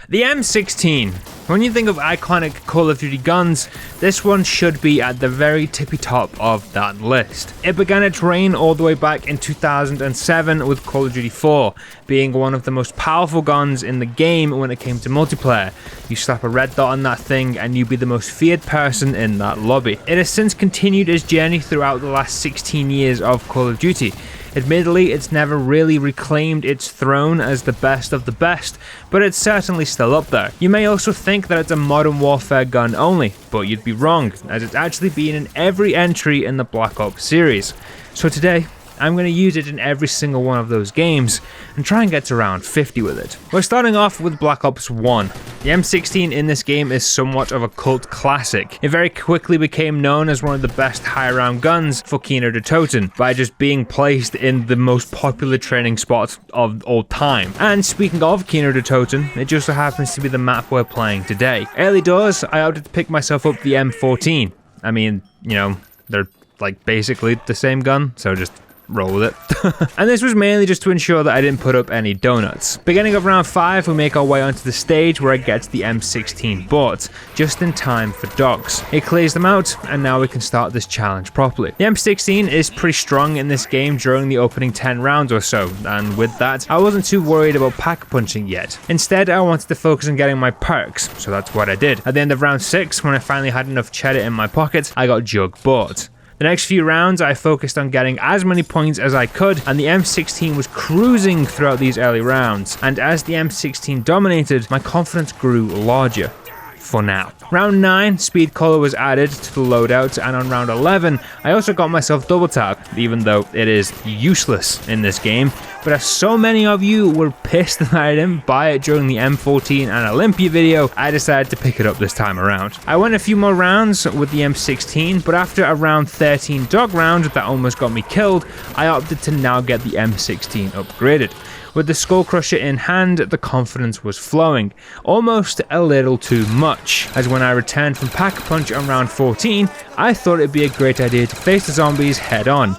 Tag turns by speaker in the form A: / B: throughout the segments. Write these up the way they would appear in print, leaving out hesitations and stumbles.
A: The M16. When you think of iconic Call of Duty guns, this one should be at the very tippy top of that list. It began its reign all the way back in 2007 with Call of Duty 4, being one of the most powerful guns in the game when it came to multiplayer. You slap a red dot on that thing and you'd be the most feared person in that lobby. It has since continued its journey throughout the last 16 years of Call of Duty. Admittedly, it's never really reclaimed its throne as the best of the best, but it's certainly still up there. You may also think that it's a Modern Warfare gun only, but you'd be wrong, as it's actually been in every entry in the Black Ops series. So today, I'm going to use it in every single one of those games and try and get to round 50 with it. We're starting off with Black Ops 1. The M16 in this game is somewhat of a cult classic. It very quickly became known as one of the best high round guns for Kino der Toten by just being placed in the most popular training spots of all time. And speaking of Kino der Toten, it just so happens to be the map we're playing today. Early doors, I opted to pick myself up the M14. I mean, you know, they're like basically the same gun, so just roll with it. And this was mainly just to ensure that I didn't put up any donuts. Beginning of round 5, we make our way onto the stage where I get the M16 bought, just in time for dogs. It clears them out, and now we can start this challenge properly. The M16 is pretty strong in this game during the opening 10 rounds or so, and with that, I wasn't too worried about pack punching yet. Instead, I wanted to focus on getting my perks, so that's what I did. At the end of round 6, when I finally had enough cheddar in my pocket, I got Jug bought. The next few rounds, I focused on getting as many points as I could, and the M16 was cruising throughout these early rounds. And as the M16 dominated, my confidence grew larger. For now. Round 9, speed color was added to the loadout, and on round 11, I also got myself double tap, even though it is useless in this game. But as so many of you were pissed that I didn't buy it during the M14 and Olympia video, I decided to pick it up this time around. I went a few more rounds with the M16, but after a round 13 dog round that almost got me killed, I opted to now get the M16 upgraded. With the Skull Crusher in hand, the confidence was flowing, almost a little too much, as when I returned from Pack Punch on round 14, I thought it'd be a great idea to face the zombies head on.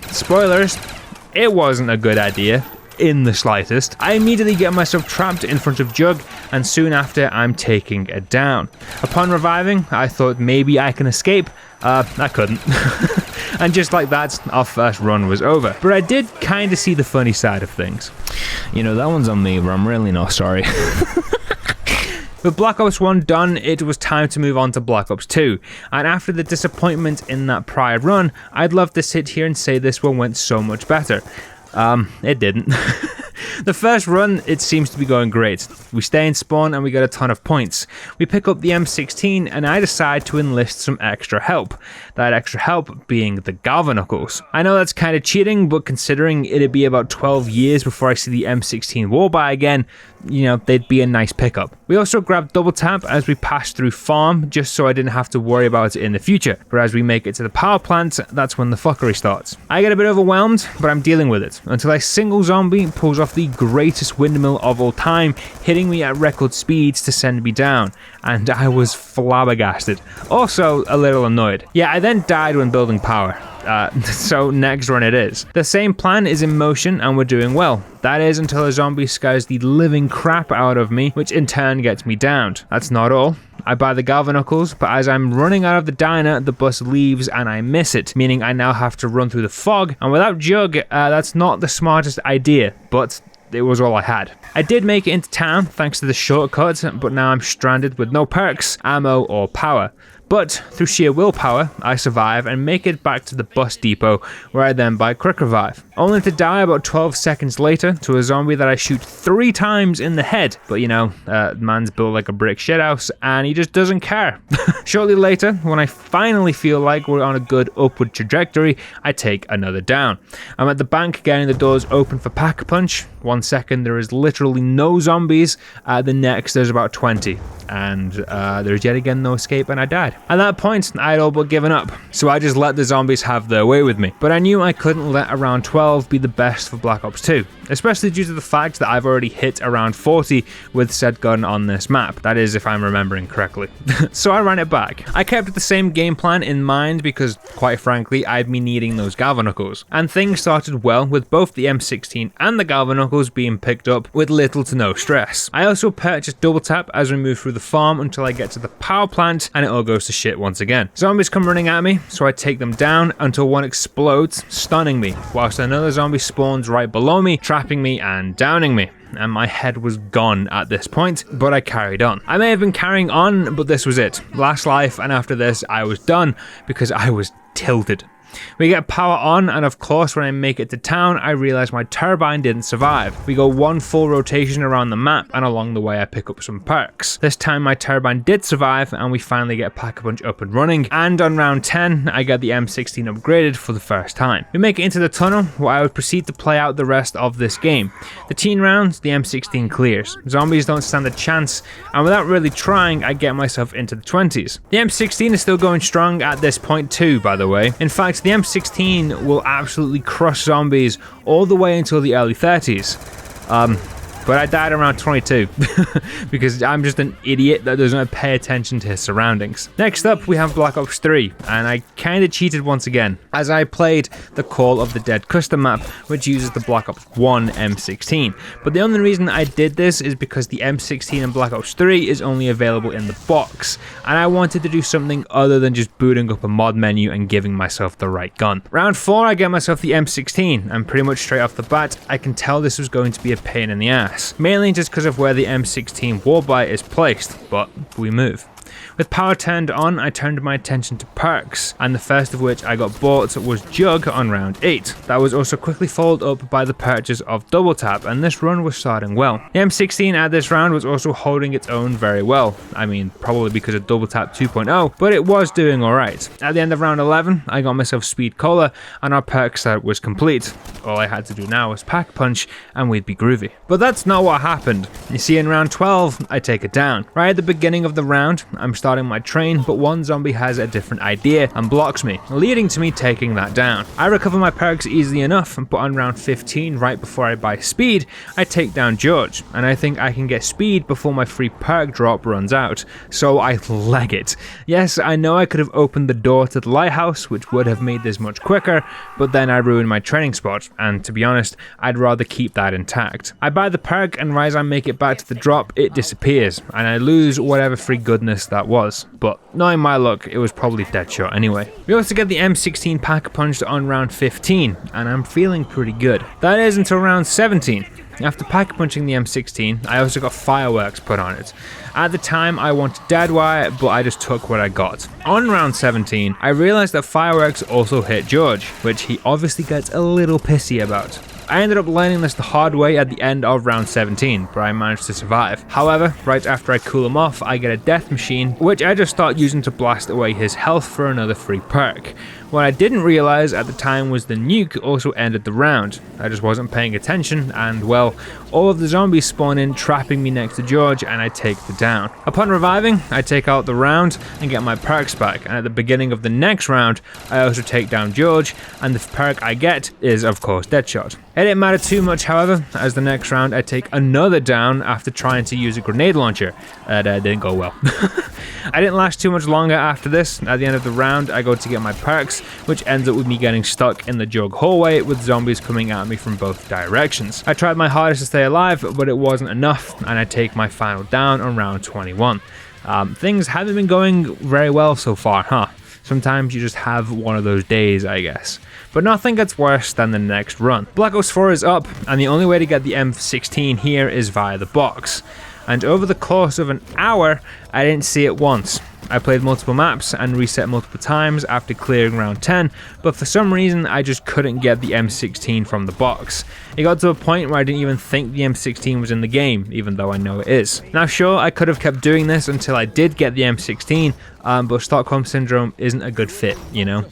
A: Spoilers, it wasn't a good idea, in the slightest. I immediately get myself trapped in front of Jug, and soon after I'm taking it down. Upon reviving, I thought maybe I can escape. I couldn't. And just like that, our first run was over. But I did kind of see the funny side of things.
B: You know, that one's on me, but I'm really not sorry.
A: With Black Ops 1 done, it was time to move on to Black Ops 2. And after the disappointment in that prior run, I'd love to sit here and say this one went so much better. It didn't. The first run, it seems to be going great. We stay in spawn and we get a ton of points. We pick up the M16 and I decide to enlist some extra help. That extra help being the Galvanuckles. I know that's kind of cheating, but considering it'd be about 12 years before I see the M16 warbite again, you know, they'd be a nice pickup. We also grabbed double tap as we passed through farm, just so I didn't have to worry about it in the future. But as we make it to the power plant, that's when the fuckery starts. I get a bit overwhelmed, but I'm dealing with it, until a single zombie pulls off the greatest windmill of all time, hitting me at record speeds to send me down, and I was flabbergasted. Also, a little annoyed. Yeah, I then died when building power. So next run it is. The same plan is in motion and we're doing well. That is until a zombie scares the living crap out of me, which in turn gets me downed. That's not all. I buy the Galvanuckles, but as I'm running out of the diner, the bus leaves and I miss it, meaning I now have to run through the fog, and without Jug, that's not the smartest idea, but it was all I had. I did make it into town thanks to the shortcut, but now I'm stranded with no perks, ammo, or power. But through sheer willpower, I survive and make it back to the bus depot, where I then buy Quick Revive, only to die about 12 seconds later to a zombie that I shoot 3 times in the head. But you know, man's built like a brick shithouse and he just doesn't care. Shortly later, when I finally feel like we're on a good upward trajectory, I take another down. I'm at the bank getting the doors open for Pack Punch. 1 second there is literally no zombies, the next there's about 20. And there's yet again no escape and I died. At that point, I had all but given up, so I just let the zombies have their way with me. But I knew I couldn't let around 12 be the best for Black Ops 2, especially due to the fact that I've already hit around 40 with said gun on this map, that is if I'm remembering correctly. So I ran it back. I kept the same game plan in mind because, quite frankly, I'd been needing those Galvanuckles, and things started well with both the M16 and the Galvanuckles being picked up with little to no stress. I also purchased double tap as we move through the farm until I get to the power plant and it all goes to shit once again. Zombies come running at me, so I take them down until one explodes, stunning me, whilst another zombie spawns right below me, trapping me and downing me. And my head was gone at this point, but I carried on. I may have been carrying on, but this was it. Last life, and after this I was done because I was tilted. We get power on, and of course when I make it to town I realise my turbine didn't survive. We go one full rotation around the map, and along the way I pick up some perks. This time my turbine did survive, and we finally get Pack-a-Punch up and running, and on round 10 I get the M16 upgraded for the first time. We make it into the tunnel, where I would proceed to play out the rest of this game. The teen rounds, the M16 clears. Zombies don't stand a chance, and without really trying I get myself into the 20s. The M16 is still going strong at this point too, by the way. In fact, the M16 will absolutely crush zombies all the way until the early 30s. But I died around 22 because I'm just an idiot that doesn't pay attention to his surroundings. Next up, we have Black Ops 3, and I kinda cheated once again, as I played the Call of the Dead custom map, which uses the Black Ops 1 M16. But the only reason I did this is because the M16 in Black Ops 3 is only available in the box, and I wanted to do something other than just booting up a mod menu and giving myself the right gun. Round 4, I get myself the M16, and pretty much straight off the bat, I can tell this was going to be a pain in the ass. Mainly just because of where the M16 Warbyte is placed, but we move. With power turned on, I turned my attention to perks, and the first of which I got bought was Jug on round 8. That was also quickly followed up by the purchase of Double Tap, and this run was starting well. The M16 at this round was also holding its own very well. I mean, probably because of Double Tap 2.0, but it was doing alright. At the end of round 11, I got myself Speed Cola, and our perk set was complete. All I had to do now was Pack Punch, and we'd be groovy. But that's not what happened. You see, in round 12, I take it down. Right at the beginning of the round, I'm starting my train, but one zombie has a different idea and blocks me, leading to me taking that down. I recover my perks easily enough, but on round 15, right before I buy speed, I take down George, and I think I can get speed before my free perk drop runs out, so I leg it. Yes, I know I could have opened the door to the lighthouse, which would have made this much quicker, but then I ruined my training spot, and to be honest, I'd rather keep that intact. I buy the perk, and right as I make it back to the drop, it disappears, and I lose whatever free goodness that was. But knowing my luck, it was probably Deadshot anyway. We also get the M16 Pack-a-Punched on round 15, and I'm feeling pretty good. That is until round 17. After Pack-a-Punching the M16, I also got Fireworks put on it. At the time, I wanted Deadwire, but I just took what I got. On round 17, I realised that Fireworks also hit George, which he obviously gets a little pissy about. I ended up learning this the hard way at the end of round 17, but I managed to survive. However, right after I cool him off, I get a death machine, which I just start using to blast away his health for another free perk. What I didn't realise at the time was the nuke also ended the round. I just wasn't paying attention, and well, all of the zombies spawn in, trapping me next to George, and I take the down. Upon reviving, I take out the round and get my perks back, and at the beginning of the next round, I also take down George, and the perk I get is, of course, Deadshot. It didn't matter too much, however, as the next round I take another down after trying to use a grenade launcher. That didn't go well. I didn't last too much longer after this. At the end of the round, I go to get my perks, which ends up with me getting stuck in the Jug hallway with zombies coming at me from both directions. I tried my hardest to stay alive, but it wasn't enough, and I take my final down on round 21. Things haven't been going very well so far, huh? Sometimes you just have one of those days, I guess. But nothing gets worse than the next run. Black Ops 4 is up, and the only way to get the M16 here is via the box. And over the course of an hour, I didn't see it once. I played multiple maps and reset multiple times after clearing round 10, but for some reason I just couldn't get the M16 from the box. It got to a point where I didn't even think the M16 was in the game, even though I know it is. Now sure, I could have kept doing this until I did get the M16, but Stockholm Syndrome isn't a good fit, you know?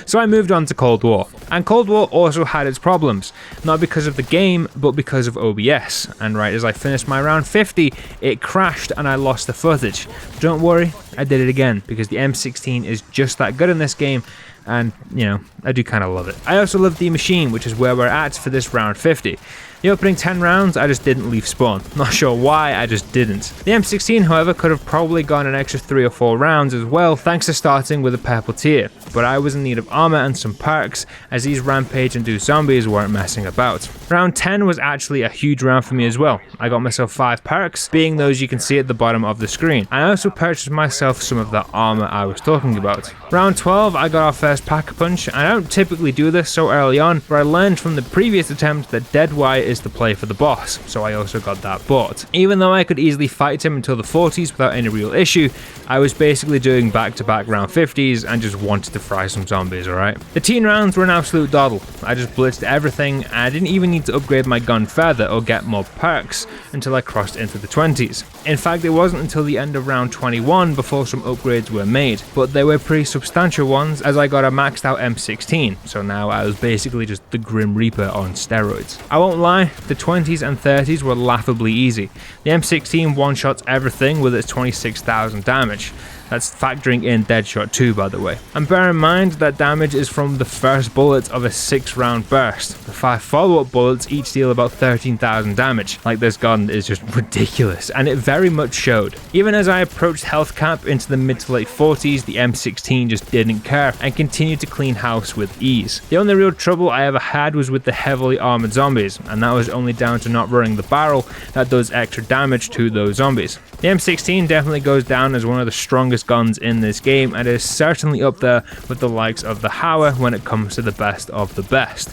A: So I moved on to Cold War. And Cold War also had its problems, not because of the game, but because of OBS. And right as I finished my round 50, it crashed and I lost the footage. Don't worry, I did it again because the M16 is just that good in this game, and you know, I do kind of love it. I also love the machine, which is where we're at for this round 50. The opening 10 rounds, I just didn't leave spawn. Not sure why, I just didn't. The M16, however, could have probably gone an extra 3 or 4 rounds as well, thanks to starting with a purple tier, but I was in need of armor and some perks, as these rampage and do zombies weren't messing about. Round 10 was actually a huge round for me as well. I got myself 5 perks, being those you can see at the bottom of the screen. I also purchased myself some of the armor I was talking about. Round 12, I got our first pack-a-punch. I don't typically do this so early on, but I learned from the previous attempt that dead white is the play for the boss, so I also got that bought. Even though I could easily fight him until the 40s without any real issue, I was basically doing back-to-back round 50s and just wanted to fry some zombies, alright? The teen rounds were an absolute doddle. I just blitzed everything, and I didn't even need to upgrade my gun further or get more perks until I crossed into the 20s. In fact, it wasn't until the end of round 21 before some upgrades were made, but they were pretty substantial ones, as I got a maxed out M16, so now I was basically just the Grim Reaper on steroids. I won't lie, the 20s and 30s were laughably easy. The M16 one-shots everything with its 26,000 damage. That's factoring in Deadshot 2, by the way. And bear in mind that damage is from the first bullet of a 6-round burst. The 5 follow-up bullets each deal about 13,000 damage. Like, this gun is just ridiculous, and it very much showed. Even as I approached health cap into the mid to late 40s, the M16 just didn't care and continued to clean house with ease. The only real trouble I ever had was with the heavily armored zombies, and that was only down to not running the barrel that does extra damage to those zombies. The M16 definitely goes down as one of the strongest guns in this game, and is certainly up there with the likes of the Hauer when it comes to the best of the best.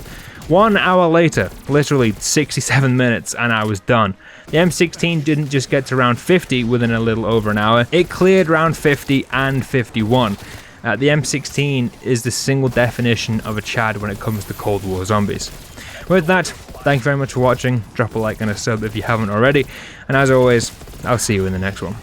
A: 1 hour later, literally 67 minutes, and I was done. The M16 didn't just get to round 50 within a little over an hour, it cleared round 50 and 51. The M16 is the single definition of a Chad when it comes to Cold War zombies. With that, thank you very much for watching, drop a like and a sub if you haven't already, and as always, I'll see you in the next one.